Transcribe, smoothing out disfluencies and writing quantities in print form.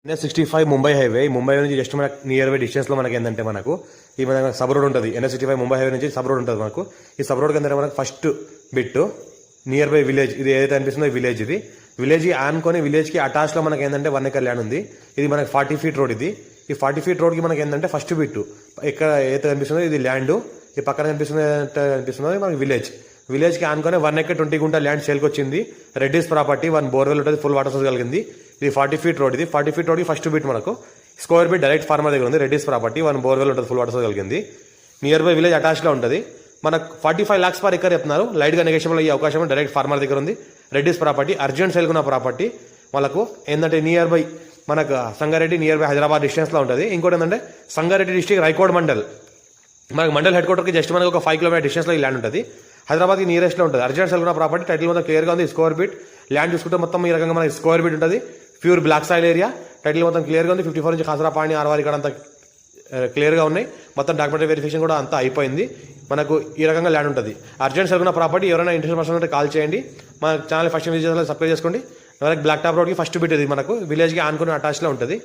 NH65 Mumbai highway. Mumbai నుంచి just మనకు near by డిస్టెన్స్లో మనకి ఏంటంటే మనకు ఈ మన సబ్ రోడ్ ఉంటుంది. NH65 ముంబై హైవే నుంచి సబ్ రోడ్ ఉంటుంది మనకు. ఈ సబ్ రోడ్ కింద మనకు first bit near by village. ఇది ఏదైతే అనిపిస్తుందో విలేజ్. ఇది విలేజ్ ఆనుకొని విలేజ్కి అటాచ్లో మనకి ఏంటంటే 1 acre ల్యాండ్ ఉంది. ఇది మనకి 40 feet రోడ్. ఇది ఈ 40 feet రోడ్కి మనకి ఏంటంటే ఫస్ట్ బిట్ ఎక్కడ ఏదైతే కనిపిస్తుందో ఇది ల్యాండ్. ఈ పక్కన కనిపిస్తుందో మనకి విలేజ్. విలేజ్కి ఆనుకొని 1 acre 20 గుంట ల్యాండ్ సేల్కి వచ్చింది. రెడ్డిస్ ప్రాపర్టీ 1 బోర్వెల్ ఉంటుంది. ఫుల్ వాటర్ సోర్స్ కలిగింది. ఇది 40 feet రోడ్. ఇది 40 feet రోడ్కి ఫస్ట్ బిట్ మనకు స్క్వేర్ బిట్ డైరెక్ట్ ఫార్మర్ దగ్గర ఉంది. రెడ్డిస్ ప్రాపర్టీ 1 బోర్వెల్ ఉంటుంది. ఫుల్ వాటర్ సోర్స్ కలిగింది. నియర్ బై విలేజ్ అటాచ్లో ఉంటుంది. మనకు 45 lakhs per acre చెప్తున్నారు. లైట్గా నెగోషియబుల్ అయ్యే అవకాశం డైరెక్ట్ ఫార్మర్ దగ్గర ఉంది. రెడ్డిస్ ప్రాపర్టీ అర్జెంట్ సేల్కున్న ప్రాపర్టీ వాళ్ళకు ఏంటంటే నియర్ బై మనకు సంగారెడ్డి నియర్ బై హైదరాబాద్ డిస్టెన్స్లో ఉంటుంది. ఇంకోటి ఏంటంటే సంగారెడ్డి డిస్ట్రిక్ట్ రైకోడ్ మండల్. మనకు మండల్ హెడ్ క్వార్టర్కి జస్ట్ మనకు ఒక 5 km డిస్టెన్స్లో ఈ ల్యాండ్ ఉంటుంది. హైదరాబాద్కి నియరెస్ట్లో ఉంటుంది. అర్జెంట్ సేల్కున్న ప్రాపర్టీ టైటిల్ మొత్తం క్లియర్గా ఉంది. స్క్వేర్ బిట్ ల్యాండ్ చూసుకుంటే మొత్తం ఈ రకంగా మనకి స్క్వేర్ బిట్ ఉంటుంది. Pure black soil area. Title మొత్తం క్లియర్గా ఉంది. 54 నుంచి ఖాసరా పాణి ఆర్వారి ఇక్కడ అంతా క్లియర్గా ఉన్నాయి. మొత్తం డాక్యుమెంటరీ వెరిఫికేషన్ కూడా అంతా అయిపోయింది. మనకు ఈ రకంగా ల్యాండ్ ఉంటుంది. అర్జెంట్ సరుకున్న ప్రాపర్టీ ఎవరైనా ఇంట్రెస్ట్ పర్సన్ ఉంటే కాల్ చేయండి. మన ఛానల్ ఫస్ట్ విజిట్ చేయాలి, సబ్స్క్రైబ్ చేసుకోండి. బ్లాక్ టాప్ రోడ్కి ఫస్ట్ బిట్ ఇది మనకు విలేజ్కి ఆనుకుని అటాచ్లో ఉంటుంది.